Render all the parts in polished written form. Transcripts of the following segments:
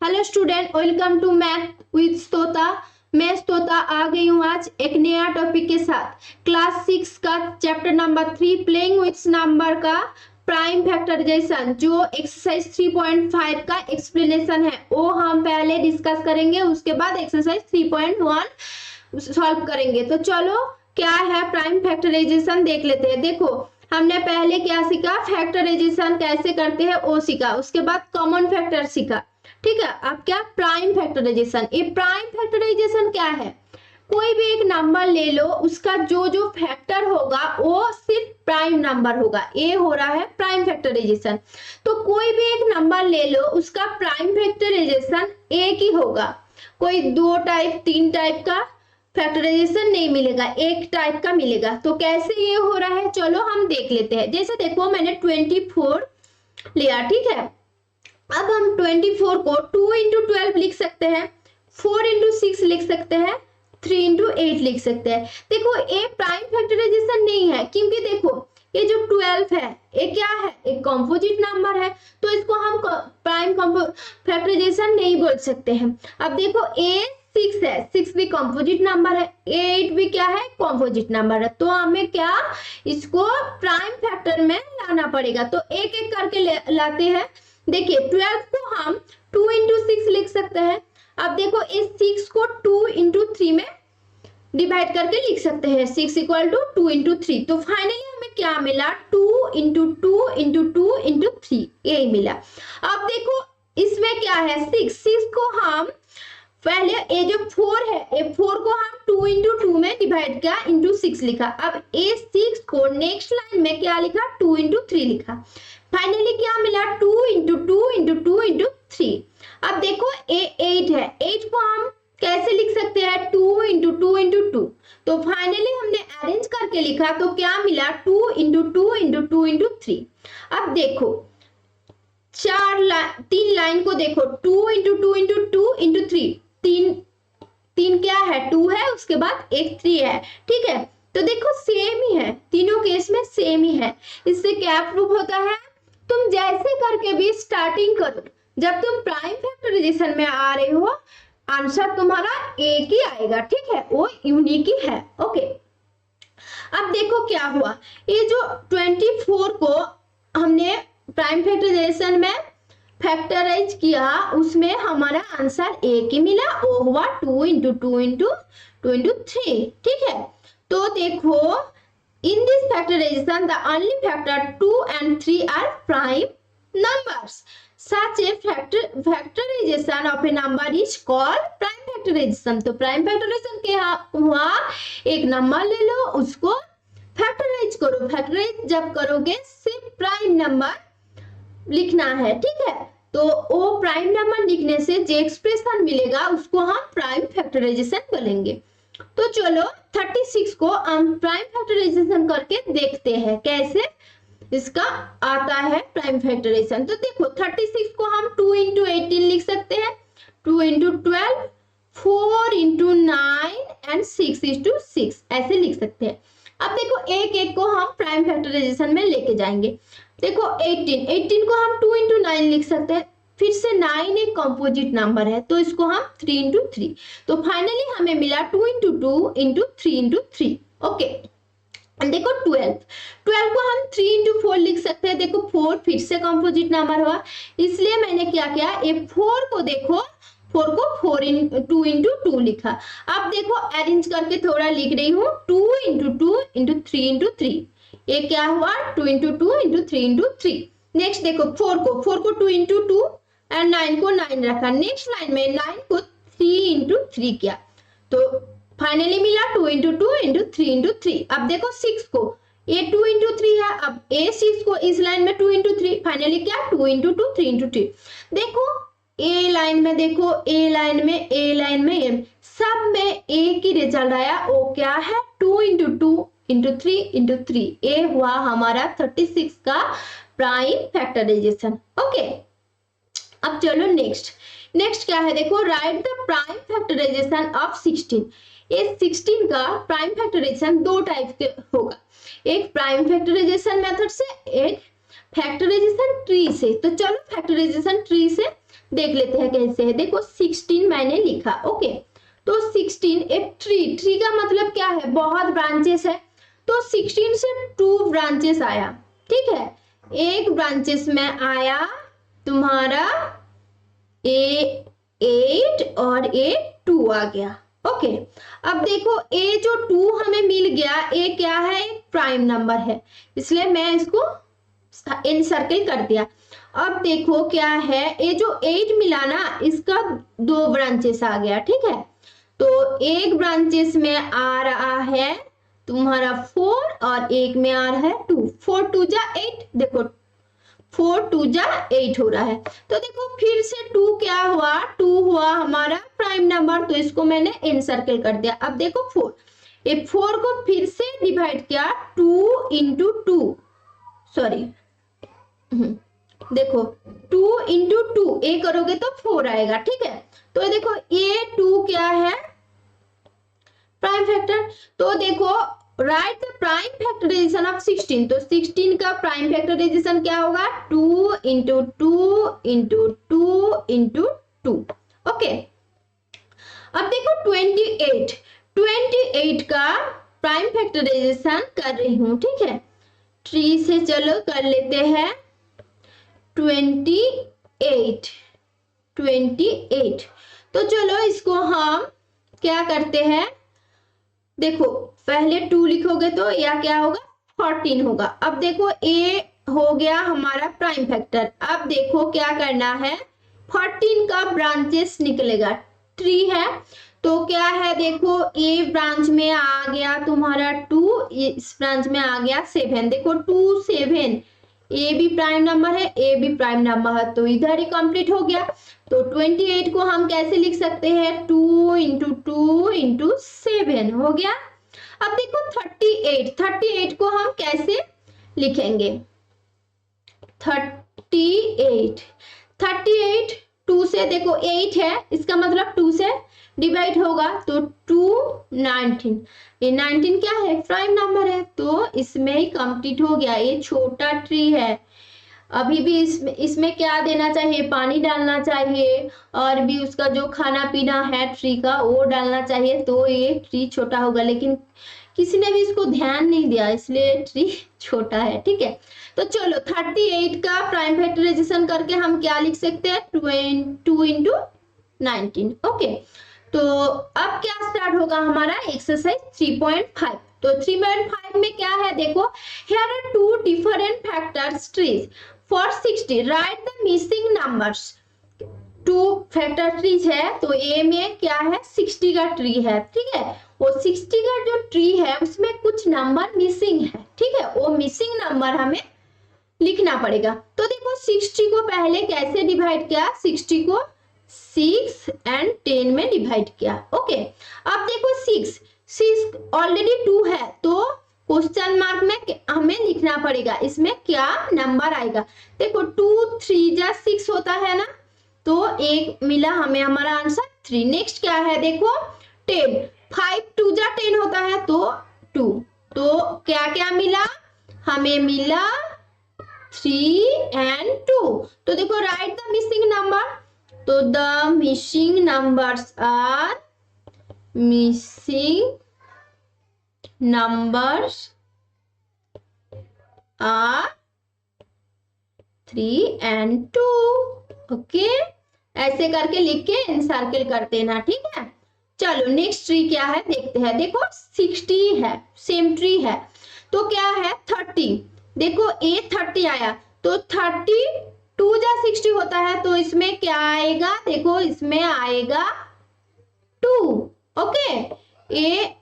Hello student, welcome to math with Stota. मैं स्तोता आ गई हूँ आज एक नया टॉपिक के साथ। क्लास 6 का chapter number 3 playing with number का प्राइम फैक्टराइजेशन जो एक्सरसाइज 3.5 का एक्सप्लेनेशन है वो हम पहले डिस्कस करेंगे, उसके बाद एक्सरसाइज 3.1 सॉल्व करेंगे। तो चलो क्या है प्राइम फैक्टराइजेशन देख लेते हैं। देखो हमने पहले क्या सीखा, फैक्टराइजेशन कैसे करते हैं वो सीखा, उसके बाद कॉमन फैक्टर सीखा। ठीक है, अब क्या प्राइम फैक्टराइजेशन। ये प्राइम फैक्टराइजेशन क्या है, कोई भी एक नंबर ले लो, उसका जो जो फैक्टर होगा वो सिर्फ प्राइम नंबर होगा, ये हो रहा है प्राइम फैक्टराइजेशन। तो कोई भी एक नंबर ले लो, उसका प्राइम फैक्टराइजेशन एक ही होगा, कोई 2 टाइप 3 टाइप का फैक्टराइजेशन नहीं मिलेगा, एक टाइप का मिलेगा। तो कैसे ये हो रहा है चलो हम देख लेते हैं। जैसे देखो मैंने 24 लिया, ठीक है। अब हम 24 को 2 इंटू 12 लिख सकते हैं, 4 इंटू 6 लिख सकते हैं, 3 इंटू 8 लिख सकते हैं। देखो ये प्राइम फैक्टराइजेशन नहीं है, क्योंकि देखो ये जो 12 है ये क्या है, एक कॉम्पोजिट नंबर है, तो इसको हम प्राइम फैक्टराइजेशन नहीं बोल सकते हैं। अब देखो ए 6 है, 6 भी कॉम्पोजिट नंबर है, 8 भी क्या है, कॉम्पोजिट नंबर है। तो हमें क्या इसको प्राइम फैक्टर में लाना पड़ेगा। तो एक एक करके लाते हैं। देखिए 12 को हम 2 इंटू 6 लिख सकते हैं। अब देखो इस 6 को 2 इंटू 3 में डिवाइड करके लिख सकते हैं, 6 इक्वल टू 2 इंटू 3। तो फाइनली हमें क्या मिला, 2 इंटू 2 इंटू 2 इंटू 3, यही मिला। अब देखो इसमें क्या है, 6 को हम पहले ये जो 4 है, ये 4 को हम 2 इंटू 2 में डिवाइड किया, इंटू 6 लिखा। अब ये 6 को नेक्स्ट लाइन में क्या लिखा, 2 इंटू 3 लिखा। फाइनली क्या मिला, 2 इंटू 2 इंटू 2 इंटू 3। अब देखो ये 8 है, 8 को हम कैसे लिख सकते हैं, 2 इंटू 2 इंटू 2। तो फाइनली हमने अरेंज करके लिखा, तो क्या मिला, 2 इंटू 2 इंटू 2 इंटू 3। अब देखो 3 लाइन को देखो, 2 इंटू 2 इंटू 2 इंटू 3, तीन क्या है, 2 है, उसके बाद एक 3 है। ठीक है, तो देखो सेम ही है, तीनों केस में सेम ही है। इससे क्या प्रूव होता है, तुम जैसे करके भी स्टार्टिंग करो, जब तुम प्राइम फैक्टराइजेशन में आ रहे हो आंसर तुम्हारा एक ही आएगा। ठीक है, वो यूनिक ही है। ओके, अब देखो क्या हुआ, ये जो 24 को हमने प्राइम फैक्टराइजेशन में फैक्टराइज किया, उसमें हमारा आंसर एक ही मिला, वो हुआ 2 इंटू 2 इंटू 2 इंटू 3। ठीक है, तो देखो in this factorization the only factor 2 and 3 are prime numbers. Such a factorization of a number is called prime factorization. तो prime factorization क्या हुआ, एक नंबर ले लो, उसको फैक्टराइज करो, फैक्टराइज जब करोगे सिर्फ प्राइम नंबर लिखना है। ठीक है, तो वो प्राइम नंबर लिखने से जो एक्सप्रेशन मिलेगा उसको हम प्राइम फैक्टराइजेशन बोलेंगे। तो चलो 36 को हम प्राइम फैक्टराइजेशन करके देखते हैं कैसे इसका आता है प्राइम फैक्टराइजेशन। तो देखो 36 को हम 2 इंटू 18 लिख सकते हैं, 2 इंटू 12, 4 इंटू 9 एंड 6 इंटू 6, ऐसे लिख सकते हैं। अब देखो एक एक को हम प्राइम फैक्टराइजेशन में लेके जाएंगे। देखो 18 को हम 2 इंटू 9 लिख सकते हैं, फिर से 9 एक कंपोजिट नंबर है, तो इसको हम 3 इंटू 3। तो फाइनली हमें मिला 2 इंटू 2 इंटू 3 इंटू 3। ओके, देखो 12 को हम 3 इंटू 4 लिख सकते हैं। देखो 4 फिर से कंपोजिट नंबर हुआ, इसलिए मैंने क्या किया, ये 4 को देखो 4 को 2 इंटू 2 लिखा। अब देखो अरेंज करके थोड़ा लिख रही हूँ, 2 इंटू 2 इंटू 3 इंटू 3, ये क्या हुआ, 2 इंटू 2 इंटू 3 इंटू 3। नेक्स्ट देखो 4 को 2 इंटू 2 एंड 9 को 9 रखा, नेक्स्ट लाइन में 9 को 3 इंटू 3 किया, तो फाइनली मिला 2 इंटू 2 इंटू 3 इंटू 3। अब देखो 6 को, ये 2 इंटू 3 है, अब ए 6 को इस लाइन में 2 इंटू 3, फाइनली क्या 2 इंटू 2 3 इंटू 3। देखो ए लाइन में देखो, ए लाइन में सब में एक ही रिजल्ट आया, वो क्या है 2 इंटू 2 इंटू 3 इंटू 3, ये हुआ हमारा 36 का प्राइम फैक्टराइजेशन। ओके, अब चलो नेक्स्ट क्या है, देखो write the prime factorisation of 16। ये 16 का प्राइम फैक्टराइजेशन 2 टाइप के होगा, एक प्राइम फैक्टराइजेशन मेथड से, एक फैक्टराइजेशन ट्री से। तो चलो फैक्टराइजेशन ट्री से देख लेते हैं कैसे है। देखो 16 मैंने लिखा, ओके। तो 16 एक ट्री का मतलब क्या है, बहुत ब्रांचेस है। तो 16 से 2 ब्रांचेस आया, ठीक है। एक ब्रांचेस में आया तुम्हारा A8 और A2 आ गया, ओके। अब देखो ए जो 2 हमें मिल गया, ए क्या है, एक प्राइम नंबर है, इसलिए मैं इसको इन सर्किल कर दिया। अब देखो क्या है, ये जो 8 मिला ना, इसका 2 ब्रांचेस आ गया, ठीक है। तो एक ब्रांचेस में आ रहा है तुम्हारा 4 और एक में आ रहा है 2। 4 2 जा 8, देखो 4 2 जा 8 हो रहा है। तो देखो फिर से 2 क्या हुआ, 2 हुआ हमारा प्राइम नंबर, तो इसको मैंने इन सर्किल कर दिया। अब देखो 4, ये 4 को फिर से डिवाइड किया 2 इंटू 2, सॉरी देखो 2 इंटू 2, ए करोगे तो 4 आएगा, ठीक है। तो देखो ये 2 क्या है, प्राइम फैक्टर। तो देखो write the prime factorisation of 16, तो 16 का प्राइम फैक्टराइजेशन क्या होगा, 2 इंटू 2 इंटू 2 इंटू 2, ओके। अब देखो 28 का प्राइम फैक्टराइजेशन कर रही हूं, ठीक है। ट्री से चलो कर लेते हैं 28। तो चलो इसको हम क्या करते हैं, देखो पहले 2 लिखोगे तो या क्या होगा, 14 होगा। अब देखो ए हो गया हमारा प्राइम फैक्टर। अब देखो क्या करना है, 14 का ब्रांचेस निकलेगा, ट्री है तो क्या है, देखो ए ब्रांच में आ गया तुम्हारा 2, इस ब्रांच में आ गया 7, देखो 2 7, ए भी प्राइम नंबर है, ए भी प्राइम नंबर है, तो इधर ही कंप्लीट हो गया। तो 28 को हम कैसे लिख सकते हैं, 2 इंटू 2 इंटू 7 हो गया। अब देखो 38 को हम कैसे लिखेंगे, 38 2 से, देखो 8 है, इसका मतलब 2 से डिवाइड होगा, तो 2 19, ये 19 क्या है, प्राइम नंबर है, तो इसमें ही कंप्लीट हो गया। ये छोटा ट्री है, अभी भी इसमें क्या देना चाहिए, पानी डालना चाहिए, और भी उसका जो खाना पीना है ट्री का वो डालना चाहिए, तो ये ट्री छोटा होगा। लेकिन किसी ने भी इसको ध्यान नहीं दिया, इसलिए ट्री छोटा है, ठीक है। तो चलो 38 का प्राइम फैक्टराइजेशन करके हम क्या लिख सकते हैं, 2 इंटू 19, ओके। तो अब क्या स्टार्ट होगा हमारा एक्सरसाइज 3.5। तो 3.5 में क्या है, देखो here are 2 different factors trees for 60, write the missing numbers। 2 factor trees है, तो ए में क्या है, 60 का ट्री है, ठीक है। वो 60 का जो ट्री है उसमें कुछ नंबर मिसिंग है, ठीक है, वो मिसिंग नंबर हमें लिखना पड़ेगा। तो देखो 60 को पहले कैसे डिवाइड किया, 60 को 6 एंड 10 में डिवाइड किया, ओके। अब देखो 6 ऑलरेडी 2 है, तो क्वेश्चन मार्क में हमें लिखना पड़ेगा इसमें क्या नंबर आएगा। देखो 2 3 जा 6 होता है ना, तो एक मिला हमें हमारा आंसर 3। नेक्स्ट क्या है, देखो 10, 5 2 जा 10 होता है, तो 2, तो क्या क्या मिला, हमें मिला 3 एंड 2। तो देखो राइट द मिसिंग नंबर, तो the missing numbers are 3 and 2, okay. ऐसे करके लिख के इनसर्किल कर देना, ठीक है। चलो नेक्स्ट ट्री क्या है देखते हैं। देखो 60 है, सेम ट्री है, तो क्या है 30, देखो ए 30 आया, तो 32 जा 60 होता है, तो इसमें क्या आएगा, देखो इसमें आएगा 2, ओके। ए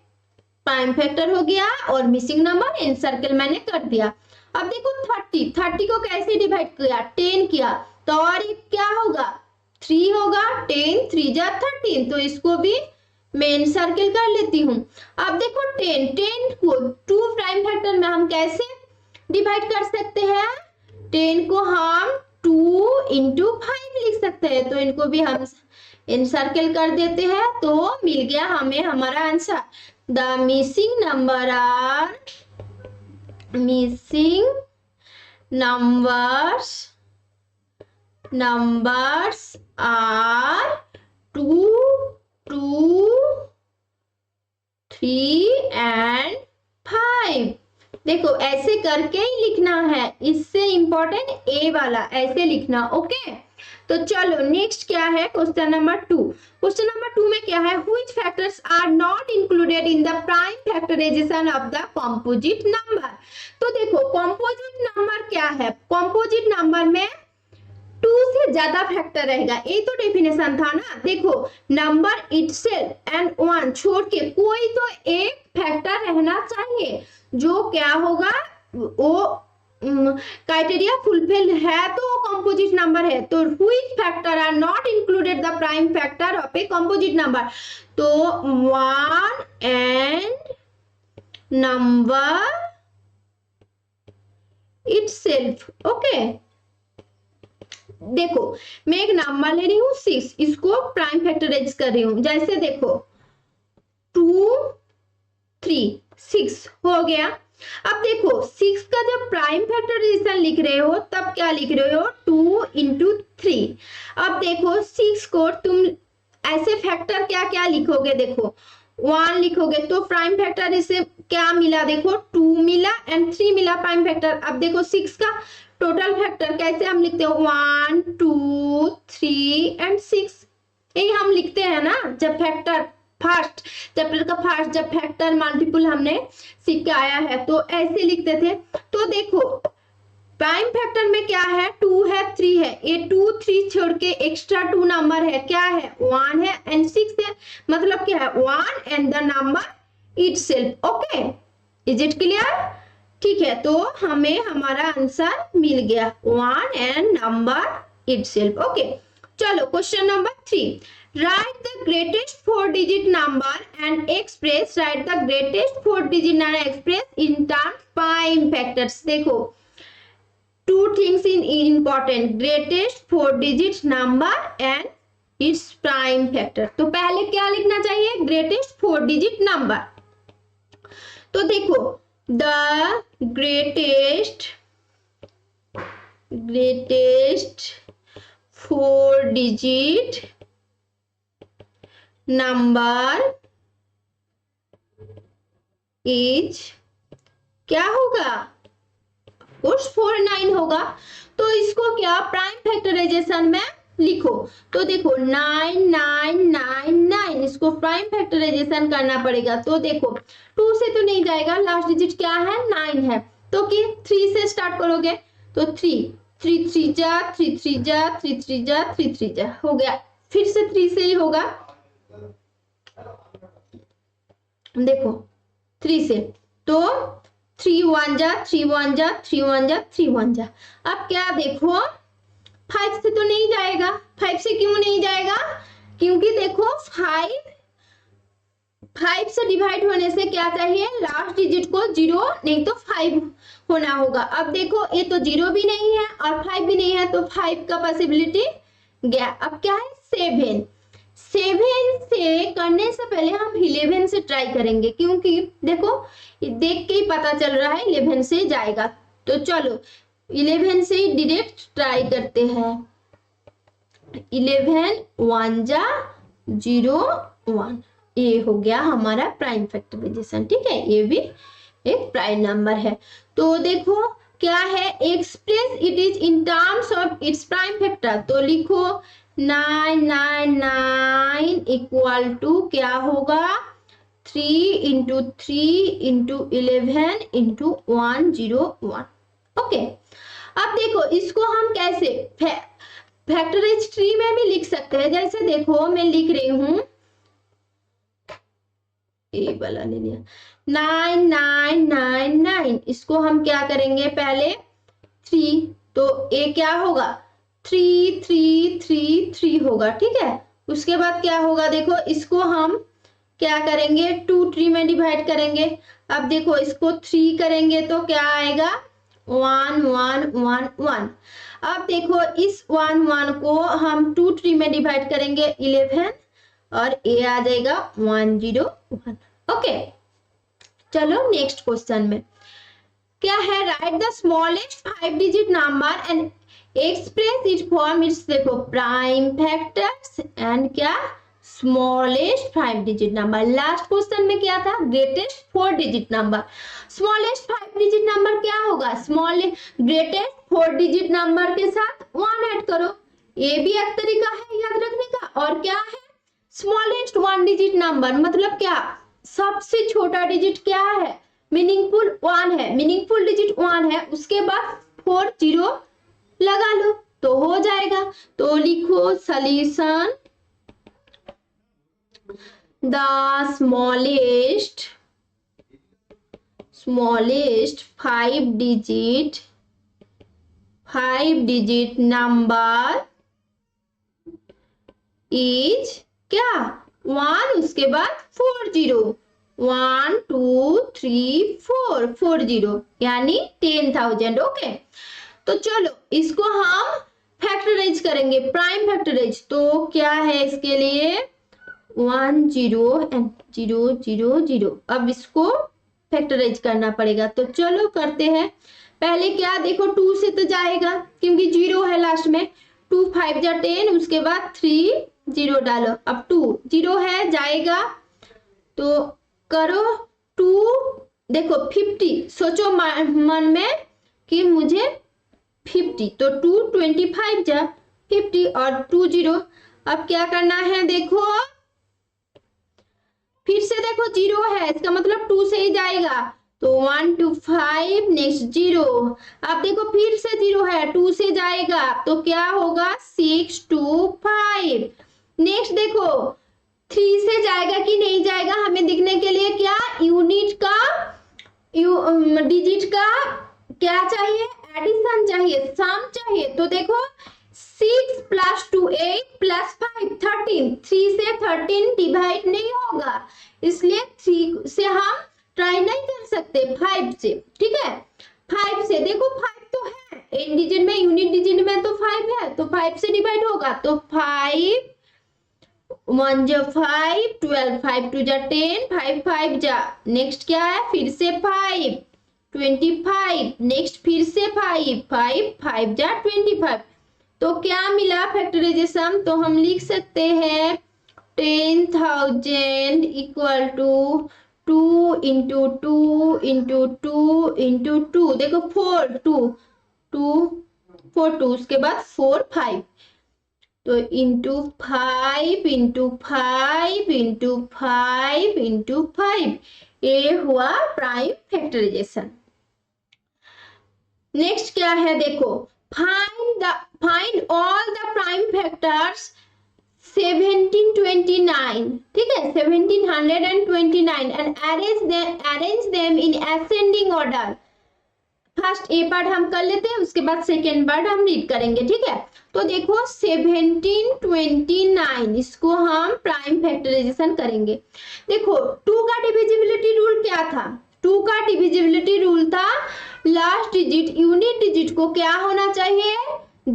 प्राइम फैक्टर हो गया और मिसिंग नंबर इनसर्किल मैंने कर दिया। अब देखो 30 को कैसे डिवाइड किया, 10 किया, तो और क्या होगा, 3 होगा, 10 3 जा 13, तो इसको भी मैं इनसर्किल कर लेती हूँ। अब देखो 10 को 2 प्राइम फैक्टर में हम कैसे डिवाइड कर सकते हैं, 10 को हम 2 इंटू 5 लिख सकते हैं, तो इनको भी हम इनसर्किल कर देते हैं, तो मिल गया हमें हमारा answer. The missing numbers are 2, 2, 3 and 5। देखो ऐसे करके ही लिखना है, इससे इंपॉर्टेंट ए वाला ऐसे लिखना। ओके, तो चलो नेक्स्ट क्या है, क्वेश्चन नंबर 2। क्वेश्चन नंबर 2 में क्या है, which factors are not included in the prime factorisation of the composite number. तो देखो कंपोजिट नंबर क्या है, कंपोजिट नंबर में 2 से ज्यादा फैक्टर रहेगा, ये तो डेफिनेशन था ना। देखो नंबर इटसेल्फ एंड 1 छोड़ के कोई तो एक फैक्टर रहना चाहिए जो क्या होगा, वो क्राइटेरिया फुलफिल है तो कंपोजिट नंबर है। तो which factor are not included the prime factor of a composite number, तो 1 एंड नंबर इटसेल्फ। ओके, देखो मैं एक नंबर ले रही हूँ 6, इसको प्राइम फैक्टराइज कर रही हूँ। जैसे देखो 2, 3, 6 हो गया। अब देखो 6 का जब प्राइम फैक्टराइजेशन लिख रहे हो तब क्या लिख रहे हो, 2 into 3। अब देखो 6 को तुम ऐसे फैक्टर क्या क्या लिखोगे, देखो 1 लिखोगे तो प्राइम फैक्टर इसे क्या मिला, देखो 2 मिला एंड 3 मिला प्राइम फैक्टर। अब देखो 6 का टोटल फैक्टर कैसे हम लिखते हो, 1, 2, 3 एंड 6, यही हम लिखते हैं ना। जब फैक्टर फर्स्ट चैप्टर का फर्स्ट जब फैक्टर मल्टीपल हमने सीख के आया है तो ऐसे लिखते थे। तो देखो प्राइम फैक्टर में क्या है, 2 है 3 है, ये 2 3 छोड़ के एक्स्ट्रा 2 नंबर है, क्या है 1 है एंड 6 है, मतलब क्या है 1 and the number itself. Okay, is it clear? ठीक है, तो हमें हमारा आंसर मिल गया 1 एंड नंबर इटसेल्फ। ओके, चलो question number 3, right the greatest 4 digit number and express, right the greatest 4 digit number express in terms prime factors. देखो 2 things in important, greatest 4 digit number and its prime factor। तो पहले क्या लिखना चाहिए, greatest 4 digit number. तो देखो the greatest 4 digit number is क्या होगा, कोर्स 49 होगा। तो इसको क्या प्राइम फैक्टराइजेशन में लिखो। तो देखो 9999, इसको प्राइम फैक्टराइजेशन करना पड़ेगा। तो देखो 2 से तो नहीं जाएगा, लास्ट डिजिट क्या है 9 है, तो कि 3 से स्टार्ट करोगे तो 3 3 3 जा 3 3 जा 3 3 जा 3 3 जा हो गया, फिर से 3 से ही होगा। देखो 3 से तो 3 1 जा 3 1 जा 3 1 जा 3 1 जा। अब क्या देखो 5 से तो नहीं जाएगा, 5 से क्यों नहीं जाएगा, क्योंकि देखो 5 से डिवाइड होने से क्या चाहिए, लास्ट डिजिट को 0 नहीं तो 5 होना होगा। अब देखो ये तो 0 भी नहीं है और 5 भी नहीं है, तो 5 का पॉसिबिलिटी गया। अब क्या है 7 से करने से पहले हम 11 से ट्राई करेंगे, क्योंकि देखो देख के ही पता चल रहा है 11 से जाएगा। तो चलो 11 से ही डायरेक्ट ट्राई करते हैं। 11 1 जा 0 1, ये हो गया हमारा प्राइम फैक्टराइजेशन। ठीक है, ये भी एक प्राइम नंबर है। तो देखो क्या है, express it is in terms of its prime factor. तो लिखो 999 इक्वल टू क्या होगा, 3 into 3 into 11 into 101। ओके, अब देखो इसको हम कैसे फैक्टराइज ट्री में भी लिख सकते हैं। जैसे देखो मैं लिख रही हूं, ये वाला ले लिया 9999, इसको हम क्या करेंगे पहले 3, तो ये क्या होगा 3333 होगा। ठीक है, उसके बाद क्या होगा, देखो इसको हम क्या करेंगे 2 ट्री में डिवाइड करेंगे। अब देखो इसको 3 करेंगे तो क्या आएगा 1 1 1 1। अब देखो इस 1 1 को हम 2 ट्री में डिवाइड करेंगे 11 और ये आ जाएगा 101। ओके, चलो नेक्स्ट क्वेश्चन में क्या है, right the smallest 5 digit number and express it form it's, देखो प्राइम फैक्टर्स एंड क्या, smallest 5 digit number. Last question में क्या था, greatest 4 digit number. Smallest 5 digit number क्या होगा, स्मॉल ग्रेटेस्ट 4 डिजिट नंबर के साथ 1 ऐड करो, ये भी एक तरीका है याद रखने का। और क्या है, स्मॉलेस्ट 1 डिजिट नंबर मतलब क्या, सबसे छोटा डिजिट क्या है, मीनिंगफुल 1 है, मीनिंगफुल डिजिट 1 है, उसके बाद 4 0 लगा लो तो हो जाएगा। तो लिखो solution, the smallest 5 digit number is क्या, 1 उसके बाद 4 0, 1 2 3 4 4 0 यानी 10,000। ओके, तो चलो इसको हम फैक्टराइज करेंगे, प्राइम फैक्टराइज। तो क्या है इसके लिए, 1 0 एंड 0 0 0। अब इसको फैक्टराइज करना पड़ेगा, तो चलो करते हैं। पहले क्या देखो, 2 से तो जाएगा क्योंकि 0 है लास्ट में, 2 5 जा 10, उसके बाद 3 0 डालो, अब 2 0 है जाएगा, तो करो 2, देखो 50, सोचो मन में कि मुझे 50, तो 2 25 जा 50 और 2 0। अब क्या करना है, देखो फिर से देखो 0 है, इसका मतलब 2 से ही जाएगा, तो 1 2 5 नेक्स्ट 0। अब देखो फिर से 0 है, 2 से जाएगा तो क्या होगा, 6 2 5। नेक्स्ट देखो 3 से जाएगा कि नहीं जाएगा, हमें दिखने के लिए क्या, यूनिट का डिजिट का क्या चाहिए, एडिशन चाहिए, सम चाहिए। तो देखो 6 + 2 8 + 5 13, 3 से 13 डिवाइड नहीं होगा, इसलिए 3 से हम ट्राई नहीं कर सकते, 5 से, ठीक है। 5 से देखो 5 तो है, एन डिजिट में, यूनिट डिजिट में तो 5 है, तो 5 से डिवाइड होगा, तो 5 1 जा 5 12, 5 2 जा 10, 5 5 जा, नेक्स्ट क्या है, फिर से 5 25, नेक्स्ट फिर से 5 5 5 जा 25। तो क्या मिला फैक्टराइजेशन, तो हम लिख सकते हैं 10,000 equal to 2 into 2 into 2 into 2, देखो 4 2 2 4 2, उसके बाद 4 5, तो इंटू 5 इंटू 5 इंटू 5 इंटू 5, ये हुआ प्राइम फैक्टराइजेशन। नेक्स्ट क्या है, देखो find all the prime factors 1729, ठीक है, 1729 and arrange them in ascending order. First A part हम कर लेते हैं, उसके बाद सेकेंड पार्ट हम रीड करेंगे, ठीक है। तो देखो 1729, इसको हम प्राइम फैक्टराइजेशन करेंगे। देखो 2 का डिविजिबिलिटी रूल क्या था, 2 का डिविजिबिलिटी रूल था लास्ट डिजिट यूनिट डिजिट को क्या होना चाहिए,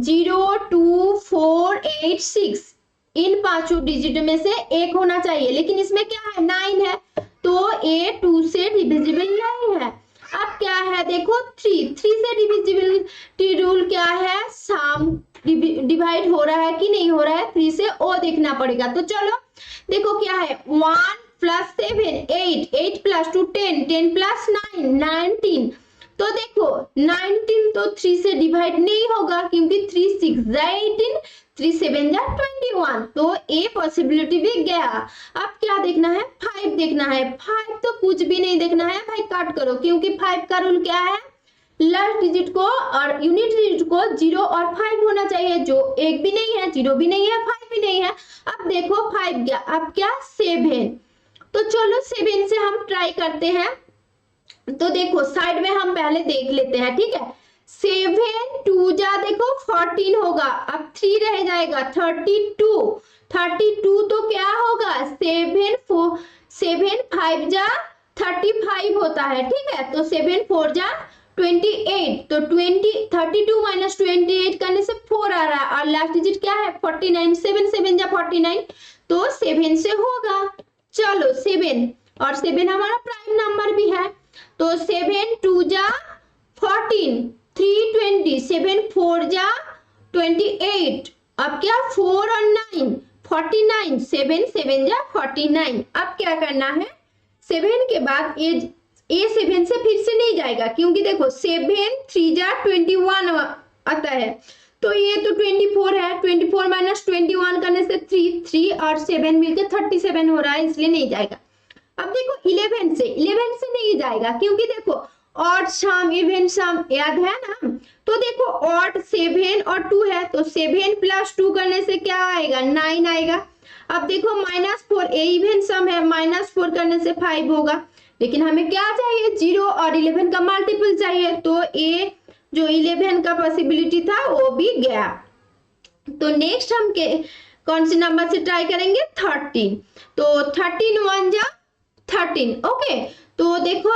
0 2 4 8 6, इन पांचों डिजिट में से एक होना चाहिए, लेकिन इसमें क्या है 9 है, तो ए 2 से डिविजिबल नहीं है। अब क्या है, देखो 3 से डिविजिबिलिटी रूल क्या है, सम डिवाइड हो रहा है कि नहीं हो रहा है, 3 से ओ देखना पड़ेगा। तो चलो देखो क्या है, 1 + 7 8 8 + 2 10 10 + 9 19। तो देखो 19 तो 3 से डिवाइड नहीं होगा क्योंकि 3 6 18, 3 7 21, तो ए पॉसिबिलिटी भी गया। अब क्या देखना है, 5 देखना है। 5 तो कुछ भी नहीं देखना है भाई, काट करो, क्योंकि 5 का रूल क्या है, लास्ट डिजिट को और यूनिट डिजिट को 0 और 5 होना चाहिए, जो एक भी नहीं है, 0 भी नहीं है, 5 भी नहीं है। अब देखो 5 गया, अब क्या 7, तो चलो 7 से हम ट्राई करते हैं। तो देखो साइड में हम पहले देख लेते हैं, ठीक है। 7 2 जा देखो 14 होगा, अब 3 रह जाएगा 32 32, तो क्या होगा 7 5 जा 35 होता है, ठीक है। तो 7 4 जा 28, तो 32 - 28 करने से 4 आ रहा है, और लास्ट डिजिट क्या है 49, 7 7 जा 49, तो 7 से होगा। चलो 7, और 7 हमारा प्राइम नंबर भी है, तो 7 2 जा 14, 320, 7 4 जा 28, अब क्या 4 और 9 49, 7 7 जा 49। अब क्या करना है, 7 के बाद ये 7 से फिर से नहीं जाएगा, क्योंकि देखो 7 3 जा 21 आता है, तो ये तो 24 है, 24 माइनस 21 करने से 3 और 7 मिलकर 37 हो रहा है, इसलिए नहीं जाएगा। अब देखो 11 से नहीं जाएगा, क्योंकि देखो ऑड सम इवन सम याद है ना, तो देखो ऑड 7 और 2 है, तो 7 प्लस 2 करने से क्या आएगा 9 आएगा। अब देखो -4 ये इवन सम है, -4 करने से 5 होगा, लेकिन हमें क्या चाहिए 0 और 11 का मल्टीपल चाहिए, तो ये जो 11 का पॉसिबिलिटी था वो भी गया। तो नेक्स्ट हम के कौन से नंबर से ट्राई करेंगे 13, तो 13 1 जा 13, ओके। तो देखो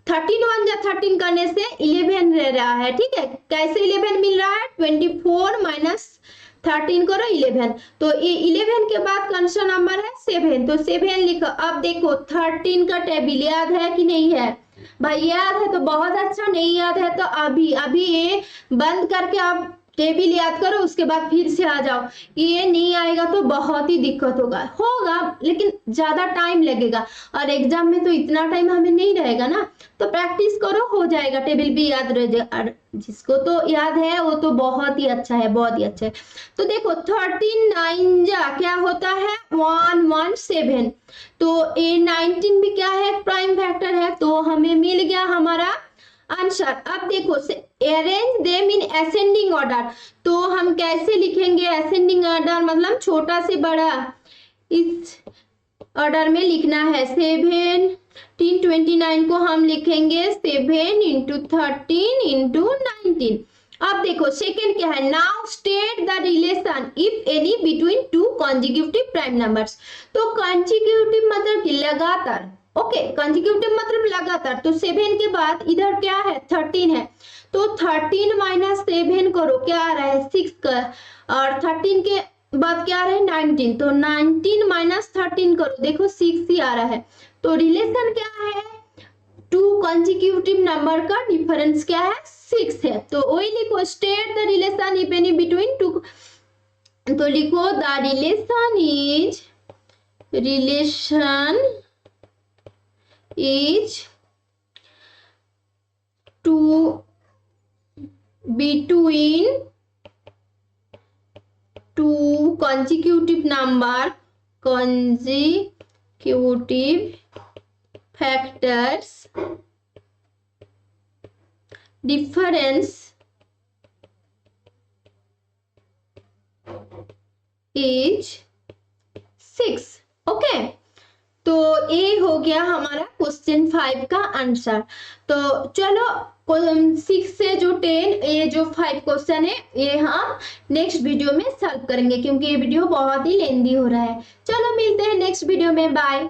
13 1 जा 13 करने से 11 रह रहा है, ठीक है। कैसे 11 मिल रहा है, 24 माइनस 13 करो 11, तो ये 11 के बाद कौन सा नंबर है 7, तो 7 लिखो। अब देखो 13 का टेबल याद है कि नहीं है, भाई याद है तो बहुत अच्छा, नहीं याद है तो अभी ये बंद करके आप टेबल याद करो, उसके बाद फिर से आ जाओ। ये नहीं आएगा तो बहुत ही दिक्कत होगा, लेकिन ज्यादा टाइम लगेगा, और एग्जाम में तो इतना टाइम हमें नहीं रहेगा ना, तो प्रैक्टिस करो, हो जाएगा, टेबल भी याद रह जाएगा। जिसको तो याद है वो तो बहुत ही अच्छा है, बहुत ही अच्छा है। तो देखो 13 9 जा क्या होता है 117, तो ये 19 भी क्या है प्राइम फैक्टर है, तो हमें मिल गया हमारा आंसर। अब देखो arrange them in ascending order, तो हम कैसे लिखेंगे असेंडिंग ऑर्डर, मतलब छोटा से बड़ा इस ऑर्डर में लिखना है। 1729 को हम लिखेंगे 7 इंटू 13 इंटू 19। अब देखो सेकेंड क्या है, now state the relation if any between two consecutive prime numbers, तो कॉन्जिक्यूटिव मतलब कि लगातार, ओके कॉन्जिक्यूटिव मतलब लगातार, तो 7 के बाद इधर क्या है 13 है, तो 13 माइनस 7 करो क्या आ रहा है 6 का, और 13 के बाद क्या आ रहा है 19, तो 19 माइनस 13 करो, देखो 6 ही आ रहा है। तो रिलेशन क्या है, टू कॉन्जिक्यूटिव नंबर का डिफरेंस क्या है 6 है, तो वही लिखो state the relation if any between two, तो लिखो the relation is two between two consecutive factors, difference is 6, okay. तो ये हो गया हमारा क्वेश्चन 5 का आंसर। तो चलो 6 से जो 10 ये जो 5 क्वेश्चन है ये हम नेक्स्ट वीडियो में सॉल्व करेंगे, क्योंकि ये वीडियो बहुत ही लेंदी हो रहा है। चलो मिलते हैं नेक्स्ट वीडियो में, बाय।